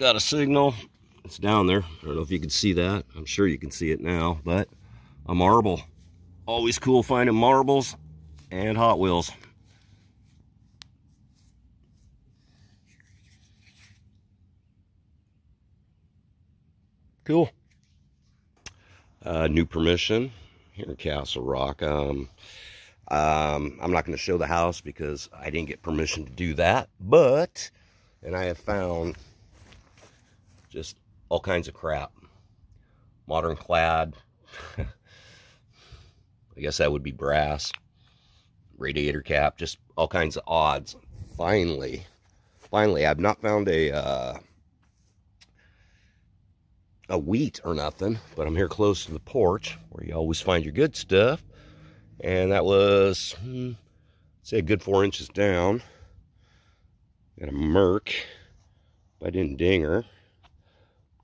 Got a signal. It's down there. I don't know if you can see that. I'm sure you can see it now, but a marble. Always cool finding marbles and Hot Wheels. Cool. New permission here in Castle Rock. I'm not going to show the house because I didn't get permission to do that, and I have found just all kinds of crap. Modern clad. I guess that would be brass. Radiator cap, just all kinds of odds. Finally, I've not found a wheat or nothing, but I'm here close to the porch where you always find your good stuff. And that was, say, a good 4 inches down. Got a Merc, but I didn't ding her.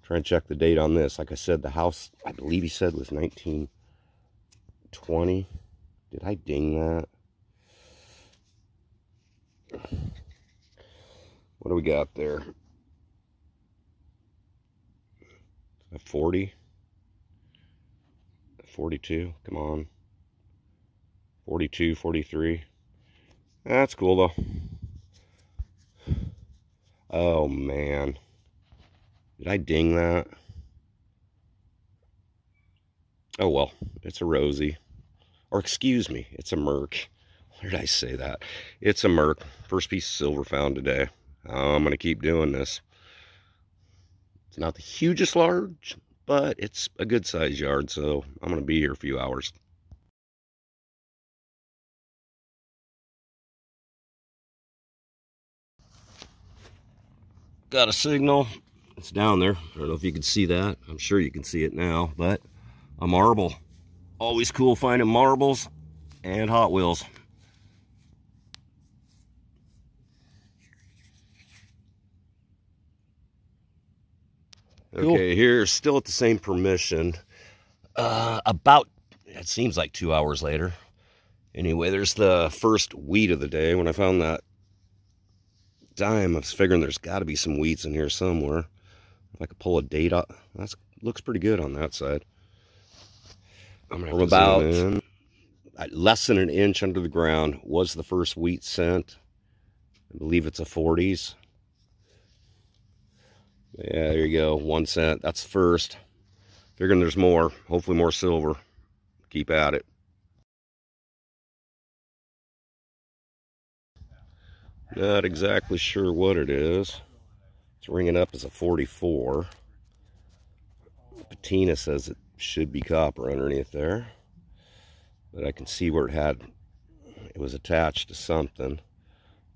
Try and check the date on this. Like I said, the house, I believe he said, was 1920. Did I ding that? What do we got there? A 40? 42? Come on. 42, 43. That's cool, though. Oh, man. Did I ding that? Oh, well. It's a Rosie. Or, excuse me, it's a Merc. Where did I say that? It's a Merc. First piece of silver found today. I'm going to keep doing this. It's not the hugest large, but it's a good size yard, so I'm going to be here a few hours. Got a signal. It's down there. I don't know if you can see that. I'm sure you can see it now, but a marble. Always cool finding marbles and Hot Wheels. Cool. Okay, here, still at the same permission. About, it seems like 2 hours later. Anyway, there's the first wheat of the day. When I found that dime, I was figuring there's got to be some wheats in here somewhere. If I could pull a date up, that looks pretty good on that side. I'm gonna about less than an inch under the ground was the first wheat sent. I believe it's a 40s. Yeah, there you go. 1 cent. That's the first. Figuring there's more. Hopefully more silver. Keep at it. Not exactly sure what it is. It's ringing up as a 44. Patina says it should be copper underneath there. But I can see where it was attached to something.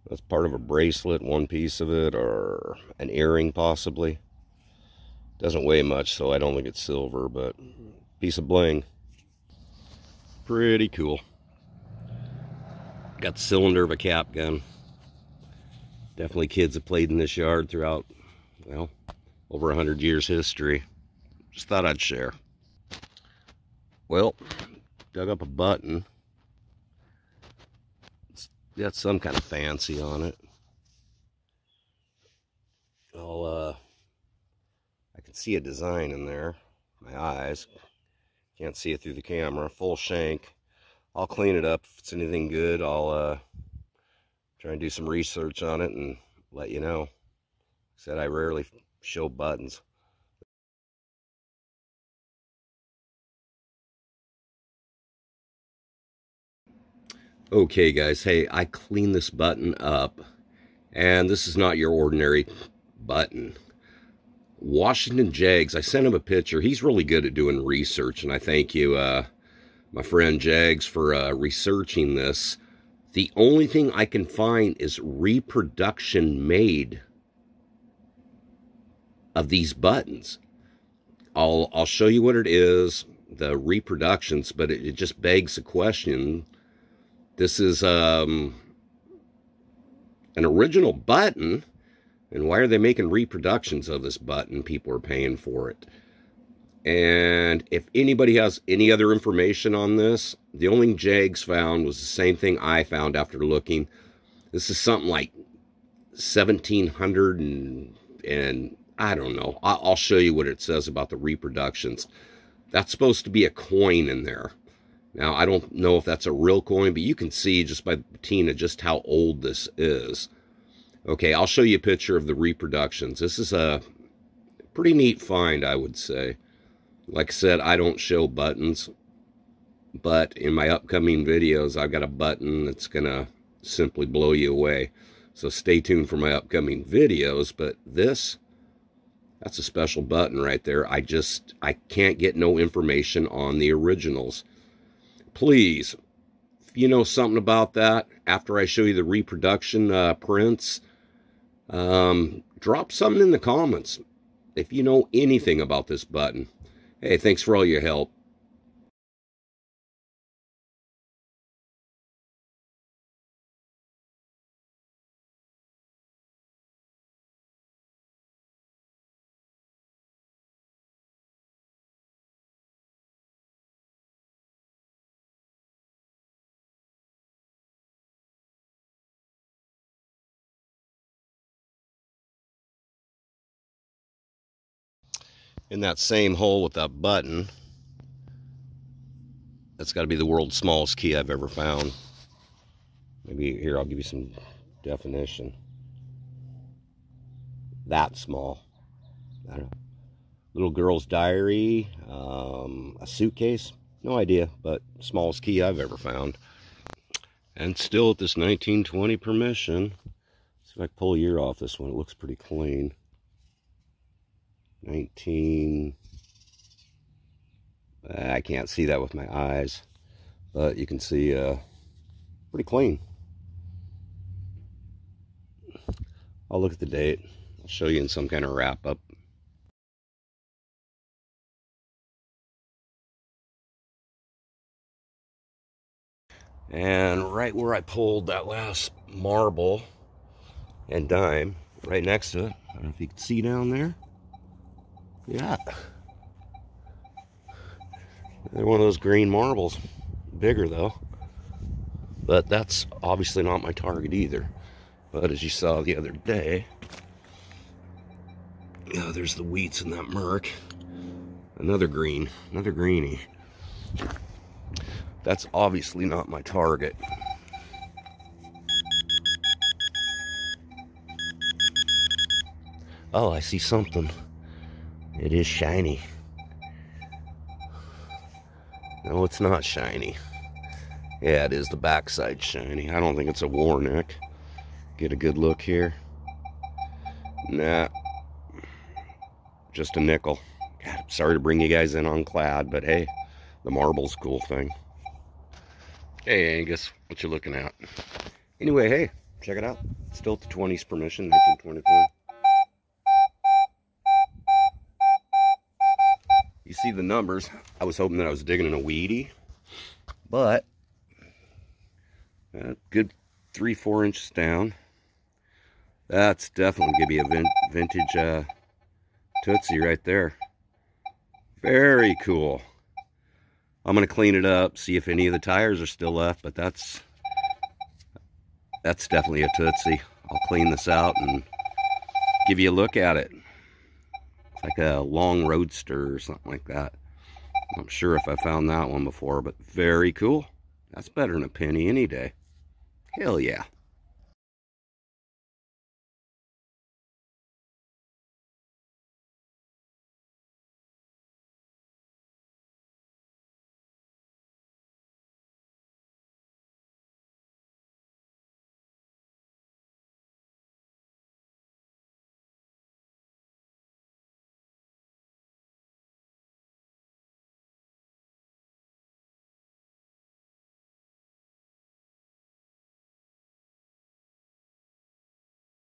That's part of a bracelet, one piece of it, or an earring possibly. Doesn't weigh much, so I don't think it's silver, but piece of bling. Pretty cool. Got the cylinder of a cap gun. Definitely kids have played in this yard throughout, well, over 100 years history. Just thought I'd share. Well, dug up a button. It's got some kind of fancy on it. I can see a design in there. My eyes. Can't see it through the camera. Full shank. I'll clean it up. If it's anything good, I'll try and do some research on it and let you know. Like I said, I rarely show buttons. Okay guys, hey, I cleaned this button up, and this is not your ordinary button. Washington Jags, I sent him a picture. He's really good at doing research, and I thank you, my friend Jags, for researching this. The only thing I can find is reproduction made of these buttons. I'll show you what it is, the reproductions, but it just begs the question. This is an original button, and why are they making reproductions of this button? People are paying for it. And if anybody has any other information on this, the only thing Jags found was the same thing I found after looking. This is something like 1700 and I don't know. I'll show you what it says about the reproductions. That's supposed to be a coin in there. Now, I don't know if that's a real coin, but you can see just by the patina just how old this is. Okay, I'll show you a picture of the reproductions. This is a pretty neat find, I would say. Like I said, I don't show buttons, but in my upcoming videos, I've got a button that's going to simply blow you away. So stay tuned for my upcoming videos, but that's a special button right there. I can't get no information on the originals. Please, if you know something about that, after I show you the reproduction prints, drop something in the comments if you know anything about this button. Hey, thanks for all your help. In that same hole with that button, that's got to be the world's smallest key I've ever found. Maybe here, I'll give you some definition. That small. I don't know. Little girl's diary, a suitcase, no idea, but smallest key I've ever found. And still at this 1920 permission. See if I can pull a year off this one. It looks pretty clean. 19. I can't see that with my eyes, but you can see pretty clean. I'll look at the date. I'll show you in some kind of wrap up. And right where I pulled that last marble and dime, right next to it, I don't know if you can see down there. Yeah. They're one of those green marbles. Bigger though. But that's obviously not my target either. But as you saw the other day, there's the wheats in that murk. Another green, another greenie. That's obviously not my target. Oh, I see something. It is shiny. No, it's not shiny. Yeah, it is the backside shiny. I don't think it's a war neck. Get a good look here. Nah. Just a nickel. God, I'm sorry to bring you guys in on clad, but hey, the marble's a cool thing. Hey, Angus, what you looking at? Anyway, hey, check it out. Still at the 20s permission, 1924. You see the numbers. I was hoping that I was digging in a weedy, but good 3-4 inches down. That's definitely gonna be a vintage Tootsie right there. Very cool. I'm gonna clean it up, see if any of the tires are still left, but that's definitely a Tootsie. I'll clean this out and give you a look at it. It's like a long roadster or something like that. I'm not sure if I found that one before, but very cool. That's better than a penny any day. Hell yeah.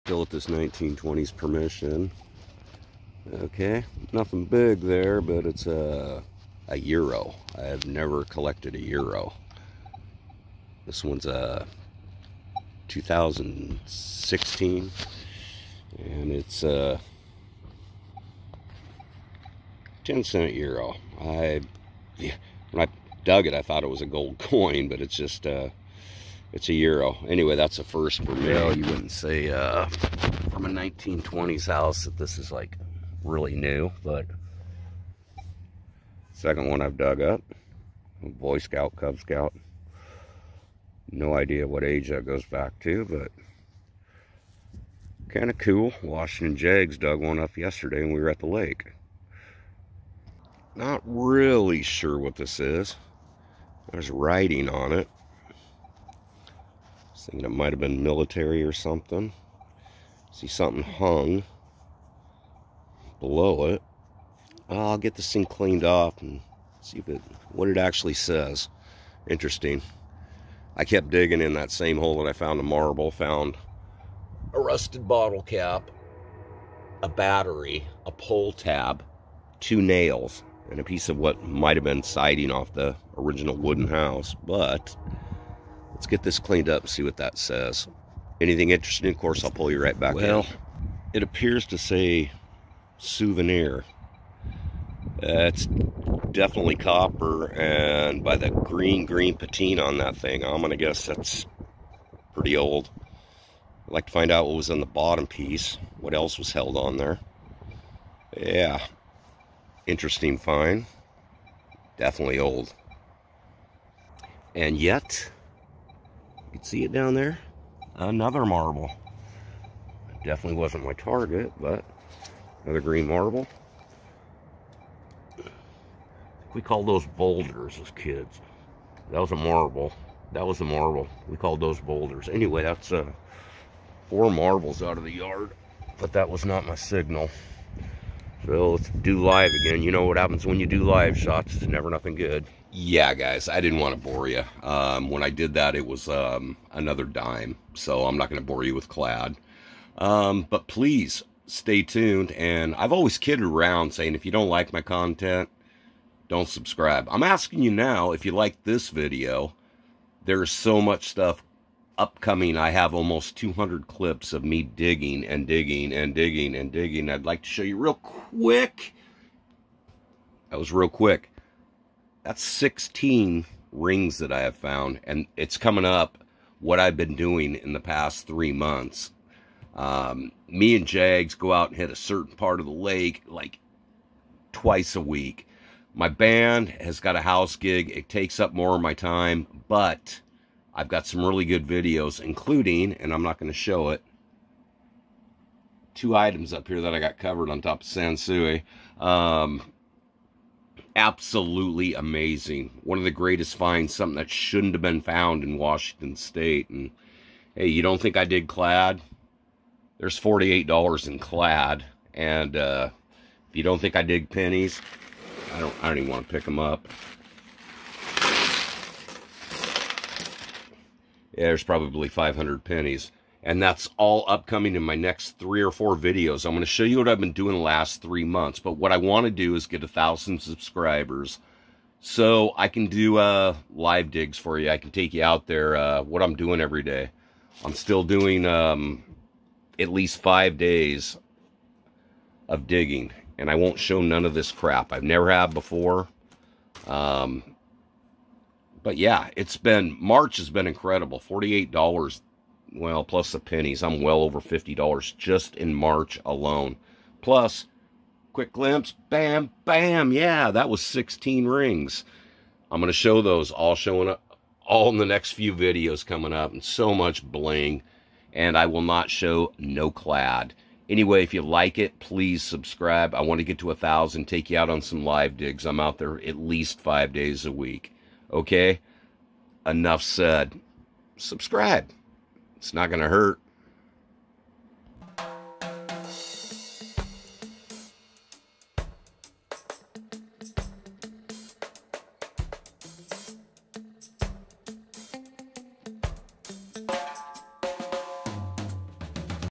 Still at this 1920s permission. Okay, nothing big there, but it's a euro. I have never collected a euro. This one's a 2016, and it's a 10-cent euro. When I dug it, I thought it was a gold coin, but it's just it's a euro. Anyway, that's a first for me. You wouldn't say from a 1920s house that this is like really new, but second one I've dug up. Boy Scout, Cub Scout. No idea what age that goes back to, but kind of cool. Washington Jags dug one up yesterday and we were at the lake. Not really sure what this is. There's writing on it. I was thinking it might have been military or something. See something hung below it. I'll get this thing cleaned off and see what it actually says. Interesting. I kept digging in that same hole that I found a marble. Found a rusted bottle cap, a battery, a pull tab, 2 nails, and a piece of what might have been siding off the original wooden house. But let's get this cleaned up and see what that says. Anything interesting, of course, I'll pull you right back in. Well, it appears to say souvenir. It's definitely copper, and by the green patina on that thing, I'm gonna guess that's pretty old. I'd like to find out what was on the bottom piece, what else was held on there. Yeah, interesting find. Definitely old. And yet, you can see it down there, another marble. Definitely wasn't my target, but another green marble. We called those boulders as kids. That was a marble. That was a marble. We called those boulders. Anyway, that's 4 marbles out of the yard. But that was not my signal. So let's do live again. You know what happens when you do live shots. It's never nothing good. Yeah, guys, I didn't want to bore you. When I did that, it was another dime. So I'm not going to bore you with clad. But please stay tuned. And I've always kidded around saying if you don't like my content, don't subscribe. I'm asking you now, if you like this video, there's so much stuff upcoming. I have almost 200 clips of me digging and digging and digging and digging. I'd like to show you real quick. That was real quick. That's 16 rings that I have found, and it's coming up what I've been doing in the past 3 months. Me and Jags go out and hit a certain part of the lake like twice a week. My band has got a house gig. It takes up more of my time, but I've got some really good videos, including, and I'm not going to show it, 2 items up here that I got covered on top of Sansui. Absolutely amazing. One of the greatest finds, something that shouldn't have been found in Washington State. And hey, you don't think I did clad? There's $48 in clad. And if you don't think I dig pennies, I don't even want to pick them up. Yeah, there's probably 500 pennies. And that's all upcoming in my next 3 or 4 videos. I'm going to show you what I've been doing the last 3 months. But what I want to do is get 1,000 subscribers so I can do live digs for you. I can take you out there, what I'm doing every day. I'm still doing at least 5 days of digging. And I won't show none of this crap. I've never have before. But yeah, March has been incredible. $48, well, plus the pennies. I'm well over $50 just in March alone. Plus, quick glimpse, bam, bam. Yeah, that was 16 rings. I'm going to show those all showing up, all in the next few videos coming up. And so much bling. And I will not show no clad. Anyway, if you like it, please subscribe. I want to get to 1,000, take you out on some live digs. I'm out there at least 5 days a week. Okay? Enough said. Subscribe. It's not going to hurt.